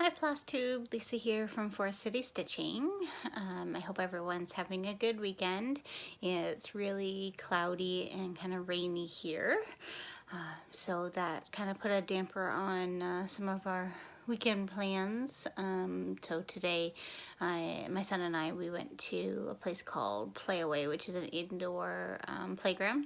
Hi Flosstube, Lisa here from Forest City Stitching. I hope everyone's having a good weekend. It's really cloudy and kind of rainy here, so that kind of put a damper on some of our weekend plans. So today, my son and I, we went to a place called Playaway, which is an indoor playground.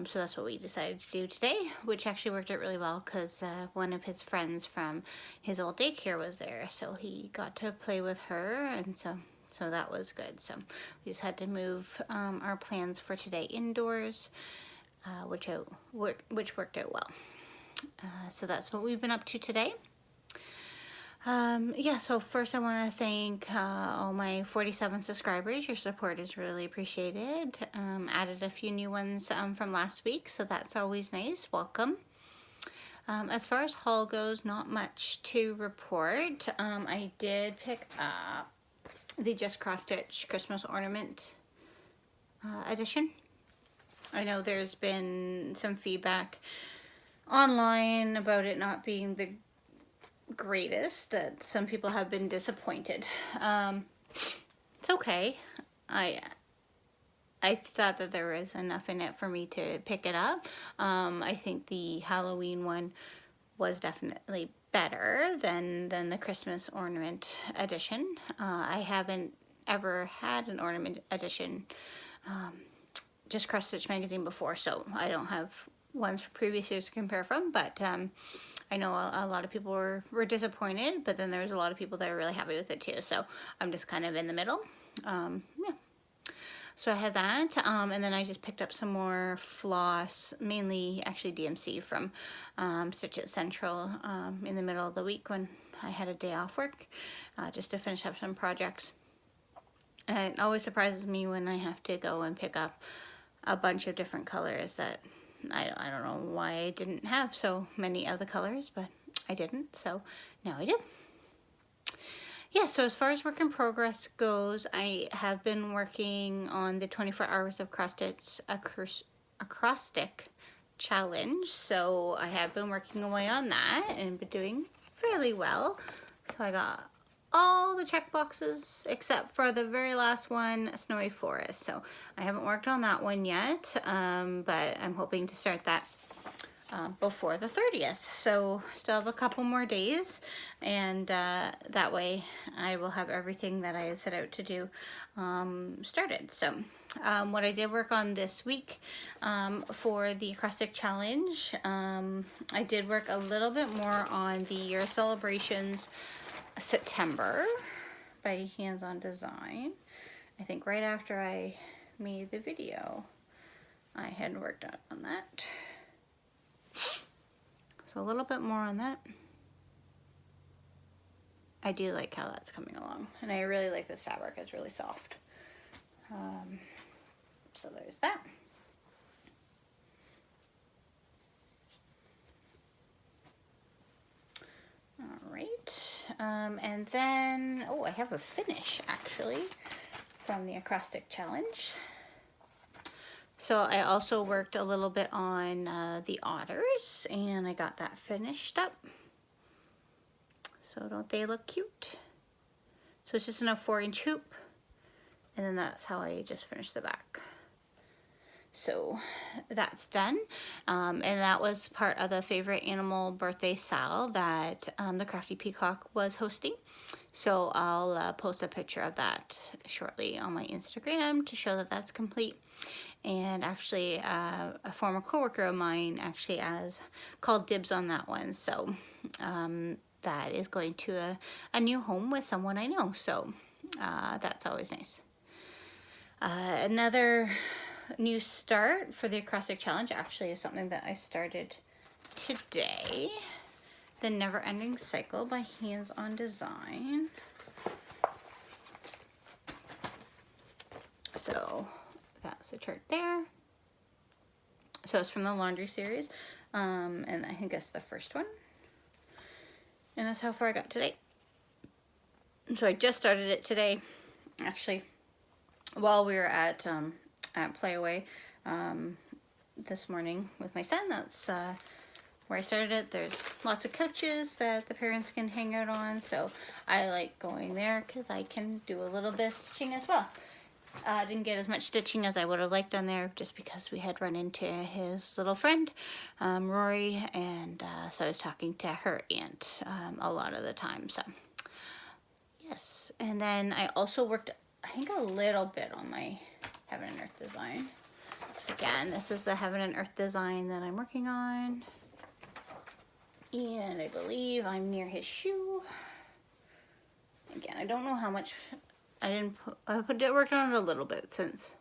So that's what we decided to do today, which actually worked out really well because one of his friends from his old daycare was there, so he got to play with her, and so that was good. So we just had to move our plans for today indoors, which worked out well. So that's what we've been up to today. Yeah, so first I want to thank all my 47 subscribers. Your support is really appreciated. Added a few new ones from last week, so that's always nice. Welcome. As far as haul goes, not much to report. I did pick up the Just Cross Stitch Christmas Ornament edition. I know there's been some feedback online about it not being the greatest, that some people have been disappointed. It's okay. I thought that there was enough in it for me to pick it up. I think the Halloween one was definitely better than the Christmas ornament edition. I haven't ever had an ornament edition Just Cross Stitch magazine before, so I don't have ones for previous years to compare from, but I know a lot of people were disappointed, but then there was a lot of people that were really happy with it too, so I'm just kind of in the middle. Yeah. So I had that, and then I just picked up some more floss, mainly actually DMC from Stitch It Central in the middle of the week when I had a day off work, just to finish up some projects. And it always surprises me when I have to go and pick up a bunch of different colors that I don't know why I didn't have so many of the colors, but I didn't, so now I do. Yeah, so as far as work in progress goes, I have been working on the 24 hours of cross-stitch Acrostic Challenge, so I have been working away on that and been doing fairly well. So I got all the check boxes except for the very last one, Snowy Forest. So I haven't worked on that one yet, but I'm hoping to start that before the 30th. So still have a couple more days, and that way I will have everything that I had set out to do started. So what I did work on this week for the Acrostic Challenge, I did work a little bit more on the Year Celebrations September by Hands On Design. I think right after I made the video I had worked on that. So a little bit more on that. I do like how that's coming along, and I really like this fabric. It's really soft. So there's that. All right, and then, oh, I have a finish actually from the Acrostic Challenge. So I also worked a little bit on the otters, and I got that finished up. So don't they look cute? So it's just in a 4-inch hoop, and then that's how I just finished the back. So that's done, and that was part of the favorite animal birthday sale that the Crafty Peacock was hosting. So I'll post a picture of that shortly on my Instagram to show that that's complete. And actually a former coworker of mine actually called dibs on that one, so that is going to a new home with someone I know, so that's always nice. Another new start for the Acrostic Challenge actually is something that I started today. The Never Ending Cycle by Hands On Design. So that's the chart there. So it's from the laundry series, and I think that's the first one. And that's how far I got today. So I just started it today, actually, while we were at Playaway this morning with my son. That's where where I started it, there's lots of couches that the parents can hang out on, so I like going there because I can do a little bit of stitching as well. I didn't get as much stitching as I would have liked on there just because we had run into his little friend, Rory, and so I was talking to her aunt a lot of the time, so yes. And then I also worked, I think, a little bit on my Heaven and Earth design. So again, this is the Heaven and Earth design that I'm working on. And I believe I'm near his shoe. Again, I don't know how much I worked on it a little bit since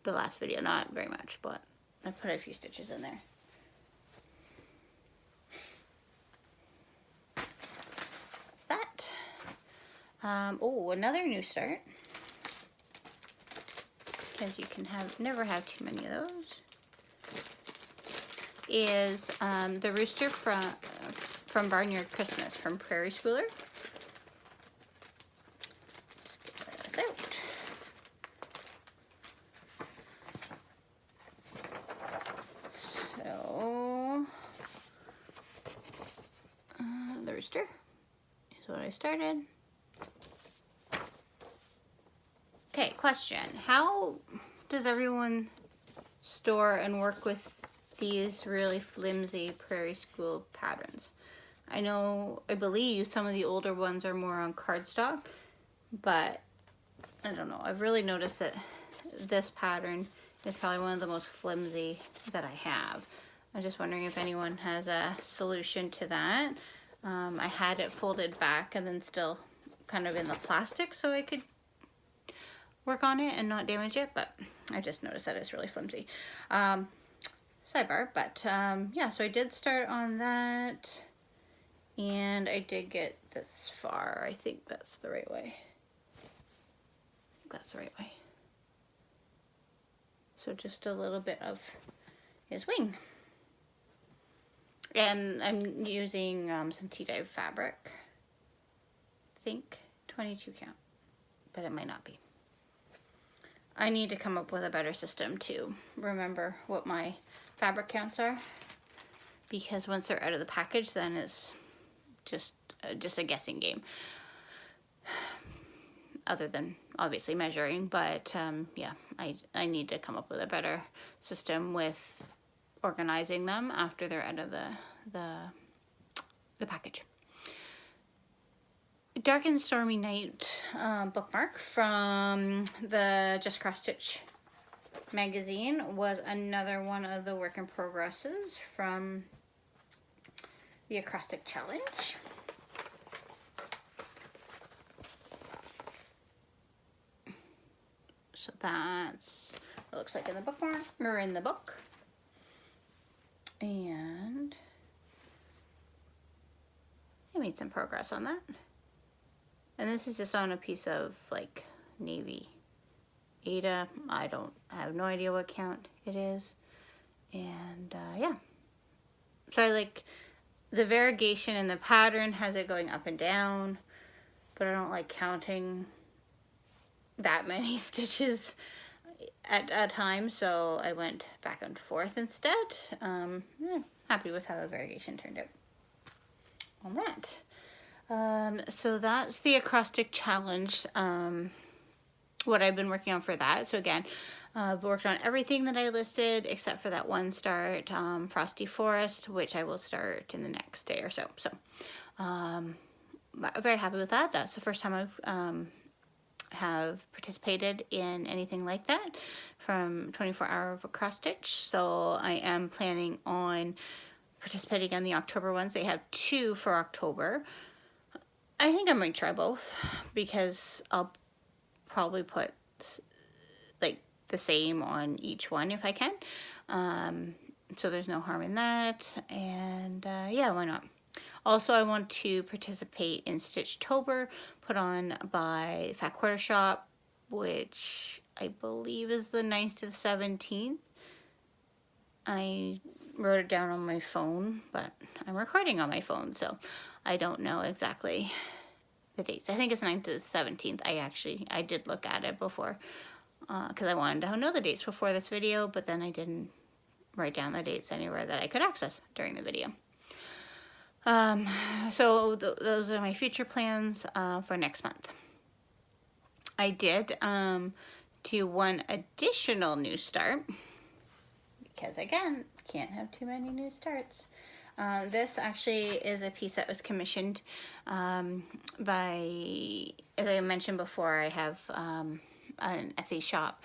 the last video. Not very much, but I put a few stitches in there. That's that. Oh, another new start. Because you can never have too many of those. Is the rooster from Barnyard Christmas from Prairie Schooler. Let's get this out. So the rooster is what I started. Okay, question. How does everyone store and work with these really flimsy Prairie School patterns? I believe some of the older ones are more on cardstock, but I don't know. I've really noticed that this pattern is probably one of the most flimsy that I have. I'm just wondering if anyone has a solution to that. I had it folded back and then still kind of in the plastic so I could work on it and not damage it, but I just noticed that it's really flimsy. Sidebar, but yeah, so I did start on that and I did get this far. I think that's the right way. That's the right way. So just a little bit of his wing. And I'm using some tea dye fabric. I think 22 count, but it might not be. I need to come up with a better system to remember what my fabric counts are, because once they're out of the package, then it's just a guessing game. Other than obviously measuring, but yeah, I need to come up with a better system with organizing them after they're out of the package. Dark and Stormy Night bookmark from the Just Cross Stitch magazine was another one of the work in progresses from the Acrostic Challenge. So that's what it looks like in the bookmark, or in the book. And I made some progress on that. And this is just on a piece of like navy Ada. I have no idea what count it is. And yeah. So I like the variegation in the pattern has it going up and down, but I don't like counting that many stitches at a time, so I went back and forth instead. Yeah, happy with how the variegation turned out on that. So that's the Acrostic Challenge, what I've been working on for that. So again, I've worked on everything that I listed except for that one start, Frosty Forest, which I will start in the next day or so. So very happy with that. That's the first time I've have participated in anything like that from 24 Hour of Cross Stitch. So I am planning on participating in the October ones. They have 2 for October. I think I might try both because I'll probably put like the same on each one if I can. So there's no harm in that. And yeah, why not? Also, I want to participate in Stitchtober, put on by Fat Quarter Shop, which I believe is the 9th to the 17th. I wrote it down on my phone, but I'm recording on my phone, so I don't know exactly the dates. I think it's 9th to the 17th. I did look at it before, because I wanted to know the dates before this video, but then I didn't write down the dates anywhere that I could access during the video. So those are my future plans for next month. I did do one additional new start because, again, can't have too many new starts. This actually is a piece that was commissioned by, as I mentioned before, I have an Etsy shop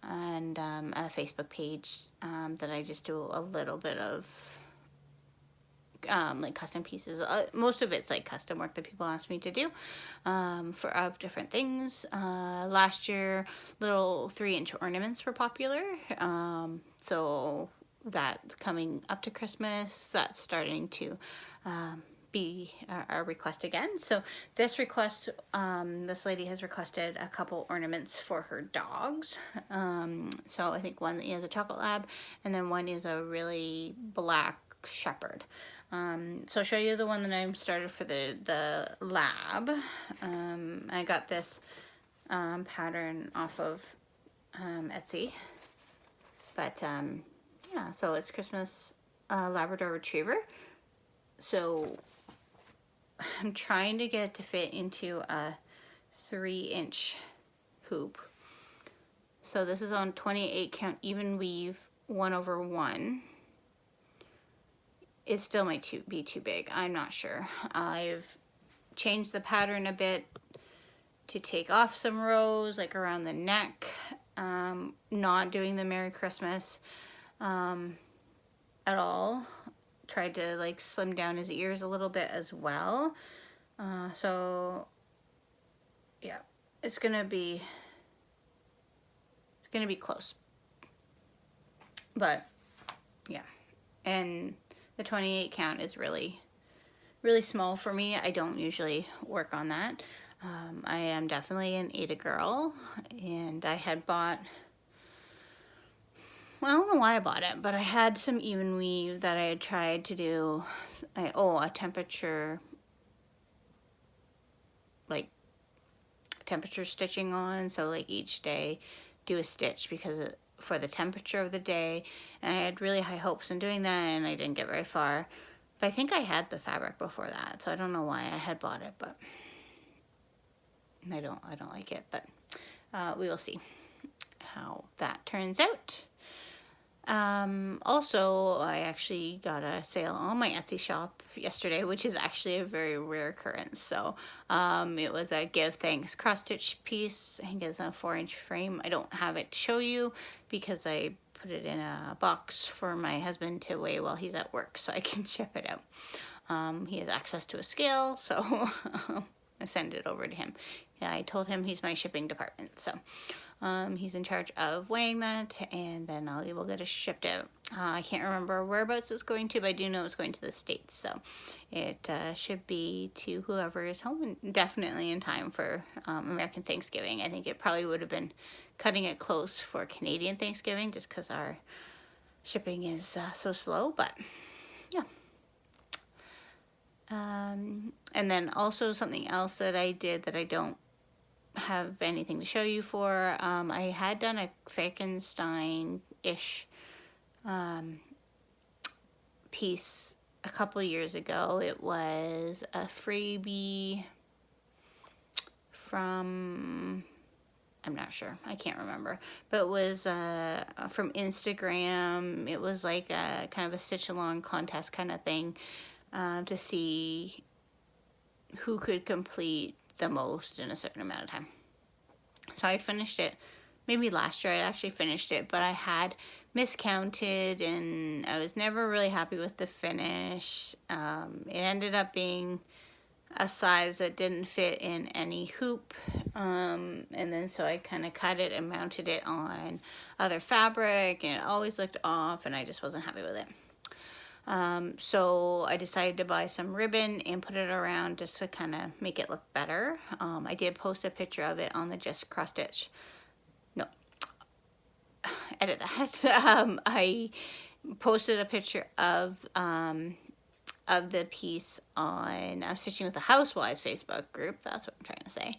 and a Facebook page that I just do a little bit of like custom pieces. Most of it's like custom work that people ask me to do for different things. Last year, little 3-inch ornaments were popular. So that's coming up to Christmas. That's starting to be a request again. So this request, this lady has requested a couple ornaments for her dogs. So I think one is a chocolate lab, and then one is a really black shepherd. So I'll show you the one that I started for the lab. I got this pattern off of Etsy. But yeah, so it's Christmas Labrador Retriever. So I'm trying to get it to fit into a 3-inch hoop. So this is on 28 count even weave 1/1. It still might be too big. I'm not sure. I've changed the pattern a bit to take off some rows, like around the neck. Not doing the Merry Christmas at all. Tried to like slim down his ears a little bit as well. So yeah, it's gonna be close. But yeah, and the 28 count is really small for me. I don't usually work on that. I am definitely an Ada girl, and I had bought, well, I don't know why I bought it, but I had some even weave that I had tried to do, a temperature, like temperature stitching on, so like each day do a stitch because for the temperature of the day, and I had really high hopes in doing that, and I didn't get very far. But I think I had the fabric before that, so I don't know why I had bought it, but I don't like it, but we will see how that turns out. Also, I actually got a sale on my Etsy shop yesterday, which is actually a very rare occurrence. So it was a Give Thanks cross stitch piece. I think it's a 4-inch frame. I don't have it to show you because I put it in a box for my husband to weigh while he's at work so I can ship it out. He has access to a scale, so I send it over to him. Yeah, I told him he's my shipping department, so he's in charge of weighing that, and then we will get it shipped out. I can't remember whereabouts it's going to, but I do know it's going to the States, so it should be to whoever is home, and definitely in time for American Thanksgiving. I think it probably would have been cutting it close for Canadian Thanksgiving just because our shipping is so slow, but yeah. And then also something else that I did that I don't have anything to show you for. I had done a Frankenstein-ish piece a couple years ago. It was a freebie from, I'm not sure, I can't remember, but it was from Instagram. It was like a kind of a stitch along contest kind of thing to see who could complete the most in a certain amount of time. So I finished it, maybe last year I actually finished it, but I had miscounted and I was never really happy with the finish. It ended up being a size that didn't fit in any hoop, and then so I kind of cut it and mounted it on other fabric, and it always looked off, and I just wasn't happy with it. So I decided to buy some ribbon and put it around just to kind of make it look better. I did post a picture of it on the Just Cross Stitch. No, edit that. I posted a picture of of the piece on Stitching with the Housewives Facebook group. That's what I'm trying to say.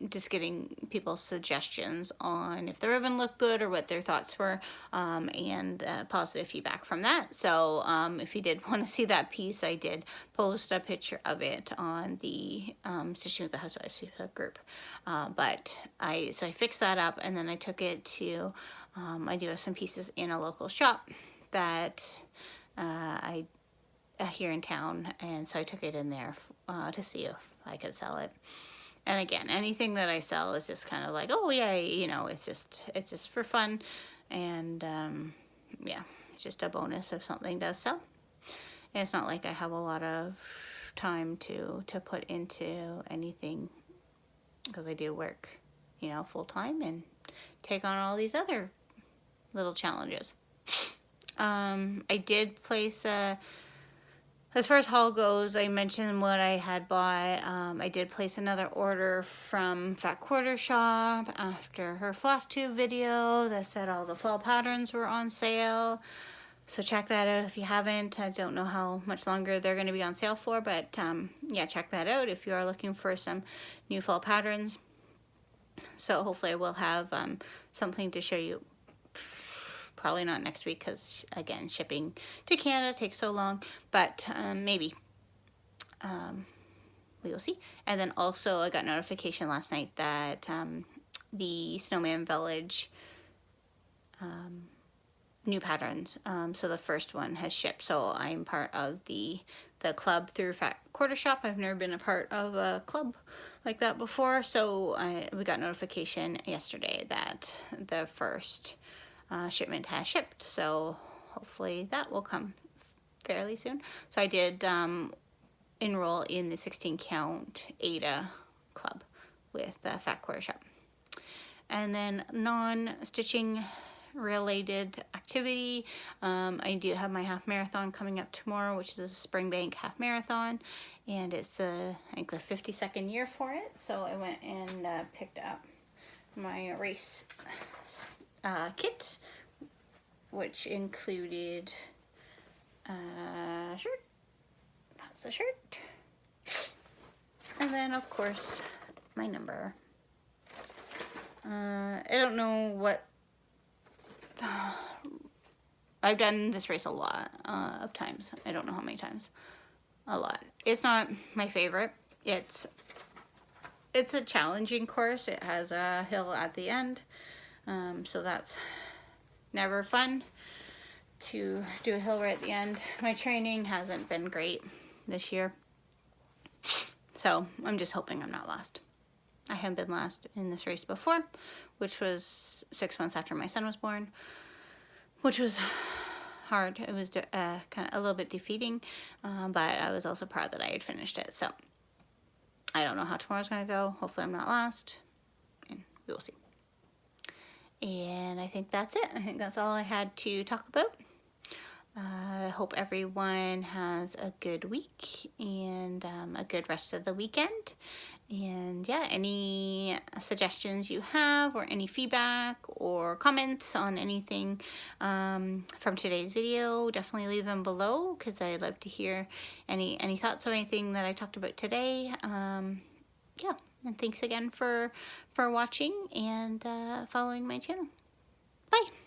Just getting people's suggestions on if the ribbon looked good or what their thoughts were, and positive feedback from that. So if you did want to see that piece, I did post a picture of it on the Stitching with the Housewives Facebook group. But I fixed that up, and then I took it to, I do have some pieces in a local shop that I here in town, and so I took it in there to see if I could sell it. And again, anything that I sell is just kind of like, oh yeah, you know, it's just for fun, and yeah, it's just a bonus if something does sell. And it's not like I have a lot of time to put into anything, because I do work, you know, full time and take on all these other little challenges. I did place as far as haul goes, I mentioned what I had bought. I did place another order from Fat Quarter Shop after her Flosstube video that said all the fall patterns were on sale. So check that out if you haven't. I don't know how much longer they're going to be on sale for, but yeah, check that out if you are looking for some new fall patterns. So hopefully I will have something to show you. Probably not next week because, again, shipping to Canada takes so long, but maybe. We will see. And then also I got notification last night that the Snowman Village new patterns, so the first one has shipped. So I'm part of the club through Fat Quarter Shop. I've never been a part of a club like that before, so we got notification yesterday that the first shipment has shipped, so hopefully that will come fairly soon. So I did enroll in the 16 count Ada club with Fat Quarter Shop. And then non-stitching related activity, I do have my half marathon coming up tomorrow, which is a Springbank half marathon, and it's I think the 52nd year for it. So I went and picked up my race kit, which included a shirt. That's a shirt. And then, of course, my number. I don't know what... I've done this race a lot of times. I don't know how many times. A lot. It's not my favorite. It's a challenging course. It has a hill at the end. So that's never fun to do a hill right at the end. My training hasn't been great this year. So I'm just hoping I'm not last. I haven't been last in this race before, which was 6 months after my son was born, which was hard. It was kind of a little bit defeating, but I was also proud that I had finished it. So I don't know how tomorrow's going to go. Hopefully I'm not last, and we will see. And I think that's it. I think that's all I had to talk about. I hope everyone has a good week and a good rest of the weekend. And yeah, any suggestions you have or any feedback or comments on anything from today's video, definitely leave them below, because I'd love to hear any thoughts or anything that I talked about today. Yeah, and thanks again for watching and following my channel. Bye!